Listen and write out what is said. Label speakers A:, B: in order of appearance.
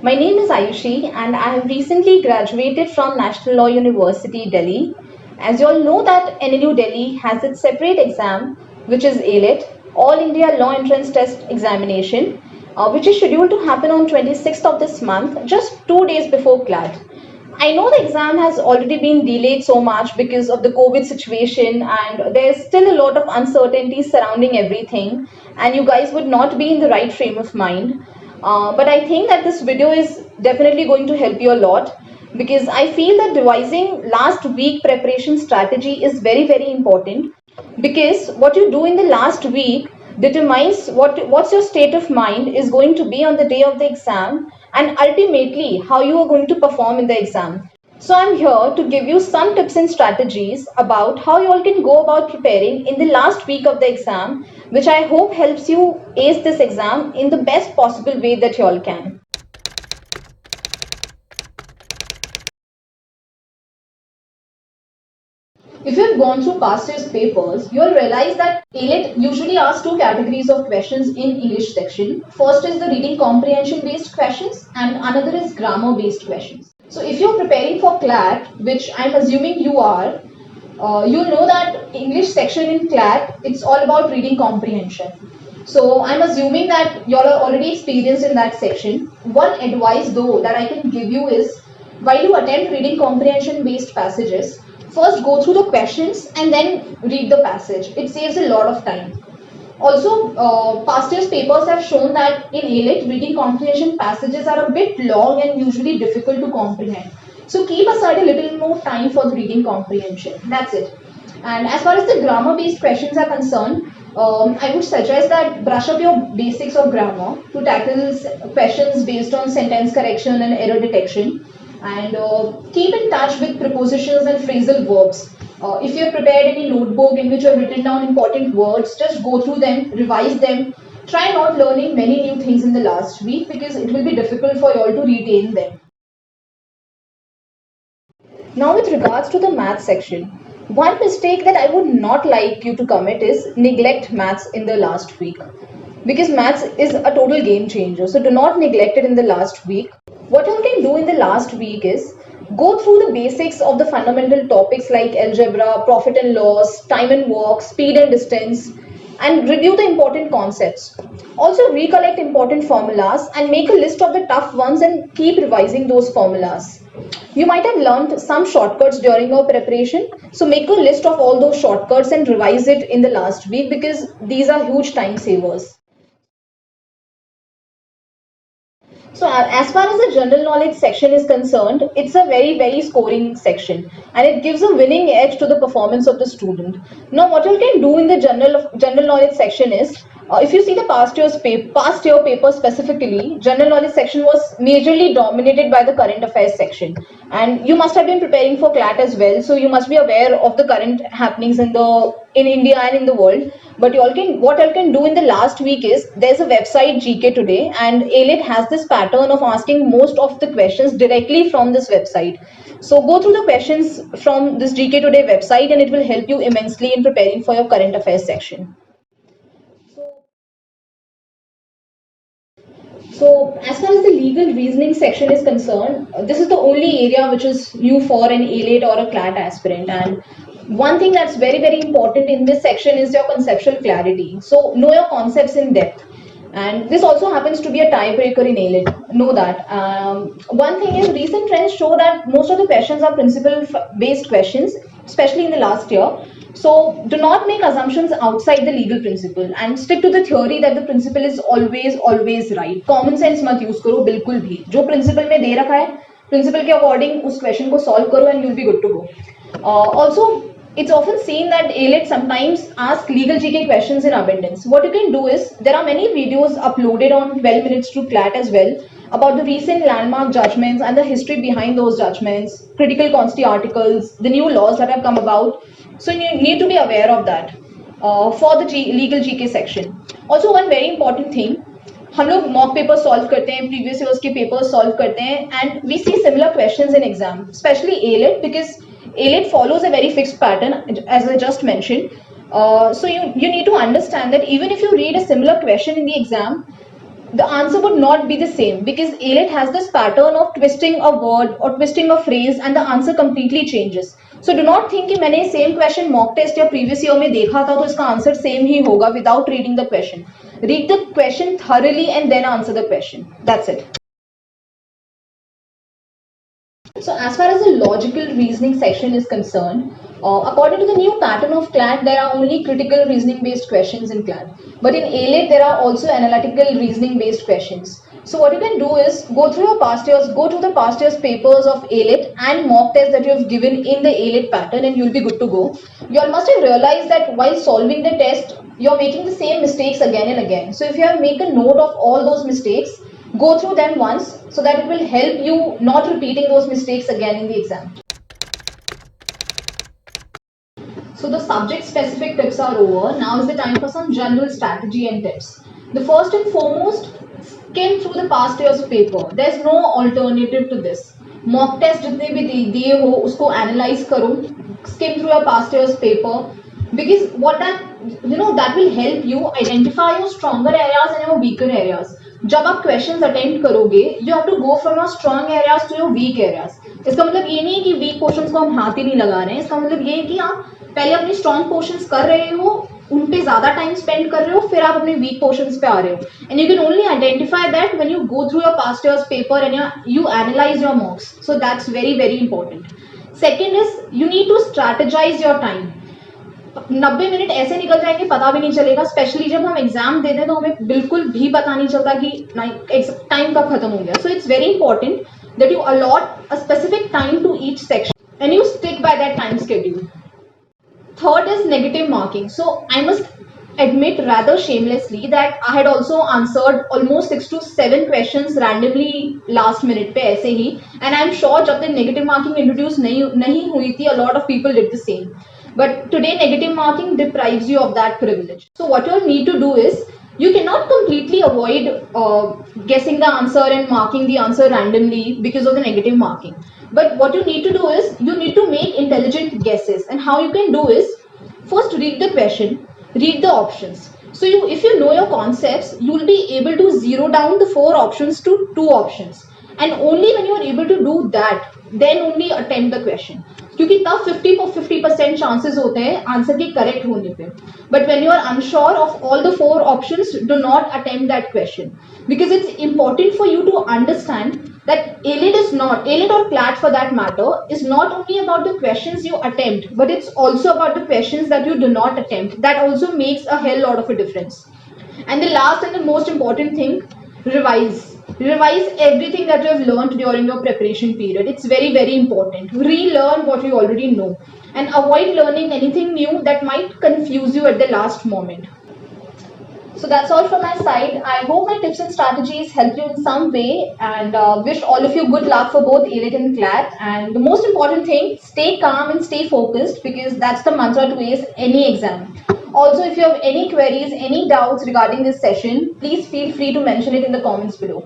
A: My name is Ayushi and I have recently graduated from National Law University, Delhi. As you all know that NLU Delhi has its separate exam, which is ALET, All India Law Entrance Test Examination, which is scheduled to happen on 26th of this month, just 2 days before CLAT. I know the exam has already been delayed so much because of the COVID situation, and there's still a lot of uncertainty surrounding everything, and you guys would not be in the right frame of mind. But I think that this video is definitely going to help you a lot because I feel that devising last week preparation strategy is very, very important because what you do in the last week determines what's your state of mind is going to be on the day of the exam and ultimately how you are going to perform in the exam. So I'm here to give you some tips and strategies about how you all can go about preparing in the last week of the exam, which I hope helps you ace this exam in the best possible way that you all can. If you have gone through past year's papers, you will realize that ALET usually asks two categories of questions in English section. First is the reading comprehension based questions and another is grammar based questions. So if you're preparing for CLAT, which I'm assuming you are, you know that English section in CLAT, it's all about reading comprehension. So I'm assuming that you all are already experienced in that section. One advice though that I can give you is while you attempt reading comprehension based passages, first go through the questions and then read the passage. It saves a lot of time. Also, past year's papers have shown that in ALET, reading comprehension passages are a bit long and usually difficult to comprehend. So keep aside a little more time for the reading comprehension. That's it. And as far as the grammar-based questions are concerned, I would suggest that brush up your basics of grammar to tackle questions based on sentence correction and error detection. And keep in touch with prepositions and phrasal verbs. If you have prepared any notebook in which you have written down important words, just go through them, revise them. Try not learning many new things in the last week because it will be difficult for you all to retain them. Now, with regards to the maths section, one mistake that I would not like you to commit is neglect maths in the last week because maths is a total game changer. So, do not neglect it in the last week. What you can do in the last week is go through the basics of the fundamental topics like algebra, profit and loss, time and work, speed and distance, and review the important concepts. Also, recollect important formulas and make a list of the tough ones and keep revising those formulas. You might have learned some shortcuts during your preparation, so make a list of all those shortcuts and revise it in the last week because these are huge time savers. So as far as the general knowledge section is concerned, it's a very, very scoring section and it gives a winning edge to the performance of the student. Now, what you can do in the general knowledge section is, if you see the past year paper specifically, general knowledge section was majorly dominated by the current affairs section. And you must have been preparing for CLAT as well, so you must be aware of the current happenings in India and in the world. But what you can do in the last week is there's a website GK Today, and ALET has this pattern of asking most of the questions directly from this website. So go through the questions from this GK Today website, and it will help you immensely in preparing for your current affairs section. So, as far as the legal reasoning section is concerned, this is the only area which is new for an ALET or a CLAT aspirant. And one thing that's very, very important in this section is your conceptual clarity. So, know your concepts in depth. And this also happens to be a tiebreaker in ALET. Know that. One thing is, recent trends show that most of the questions are principle-based questions, especially in the last year. So do not make assumptions outside the legal principle and stick to the theory that the principle is always right. Common sense मत use करो बिल्कुल भी. जो principle में दे रखा है, principle के according उस question को solve करो and you'll be good to go. Also, it's often seen that ALET sometimes ask legal GK questions in abundance. What you can do is, there are many videos uploaded on 12 minutes to CLAT as well about the recent landmark judgments and the history behind those judgments, critical consti articles, the new laws that have come about. So you need to be aware of that for the legal GK section. Also, one very important thing, हम लोग mock paper solve करते हैं, previous years के papers solve करते हैं, and we see similar questions in exam, especially ALET, because ALET follows a very fixed pattern, as I just mentioned. So you need to understand that even if you read a similar question in the exam, the answer would not be the same because ALET has this pattern of twisting a word or twisting a phrase and the answer completely changes. So do not think कि मैंने same question mock test या previous year में देखा था तो इसका answer same ही होगा without reading the question. Read the question thoroughly and then answer the question. That's it. So as far as the logical reasoning section is concerned, according to the new pattern of CLAT, there are only critical reasoning based questions in CLAT. But in ALET, there are also analytical reasoning based questions. So what you can do is go through your past years, go through the past years papers of ALET and mock tests that you have given in the ALET pattern and you'll be good to go. You all must have realized that while solving the test, you're making the same mistakes again and again. So if you have make a note of all those mistakes, go through them once so that it will help you not repeating those mistakes again in the exam. So the subject specific tips are over. Now is the time for some general strategy and tips. The first and foremost, skim through the past year's paper. There's no alternative to this. Mock test जितने भी दिए हो उसको analyze करो. Skim through your past year's paper because what that will help you identify your stronger areas and your weaker areas. जब आप questions attempt करोगे you have to go from your strong areas to your weak areas. इसका मतलब ये नहीं है कि week portions को हम हाथ ही नहीं लगा रहे हैं. इसका मतलब ये है कि आप पहले अपने स्ट्रॉन्ग पोर्शंस कर रहे हो, उन पे ज्यादा टाइम स्पेंड कर रहे हो, फिर आप अपने वीक पोर्शंस पे आ रहे हो. And you can only identify that when you go through your past years paper and you analyse your mocks. So that's very very important. Second is you need to strategize your time. 90 minute ऐसे निकल जाएंगे पता भी नहीं चलेगा. Specially जब हम exam देते हैं तो हमें बिल्कुल भी पता नहीं चलता कि टाइम कब खत्म हो गया. So it's very important that you allot a specific time to each section and you stick by that time schedule. Third is negative marking. So I must admit rather shamelessly that I had also answered almost 6 to 7 questions randomly last minute पे ऐसे ही. And I'm sure जब तक negative marking introduce नहीं हुई थी a lot of people did the same. But today negative marking deprives you of that privilege. So what you need to do is you cannot completely avoid guessing the answer and marking the answer randomly because of the negative marking. But what you need to do is you need to make intelligent guesses. And how you can do is first read the question, read the options. So if you know your concepts, you will be able to zero down the 4 options to 2 options. And only when you are able to do that, then only attempt the question. क्योंकि तब 50% chances होते हैं answer के correct होने पे. But when you are unsure of all the 4 options, do not attempt that question because it's important for you to understand that ALET or CLAT for that matter is not only about the questions you attempt, but it's also about the questions that you do not attempt. That also makes a hell lot of a difference. And the last and the most important thing, revise. Revise everything that you have learned during your preparation period. It's very, very important. Relearn what you already know and avoid learning anything new that might confuse you at the last moment. So that's all from my side. I hope my tips and strategies help you in some way and wish all of you good luck for both ALET and CLAT. And the most important thing, stay calm and stay focused because that's the mantra to ace any exam. Also, if you have any queries, any doubts regarding this session, please feel free to mention it in the comments below.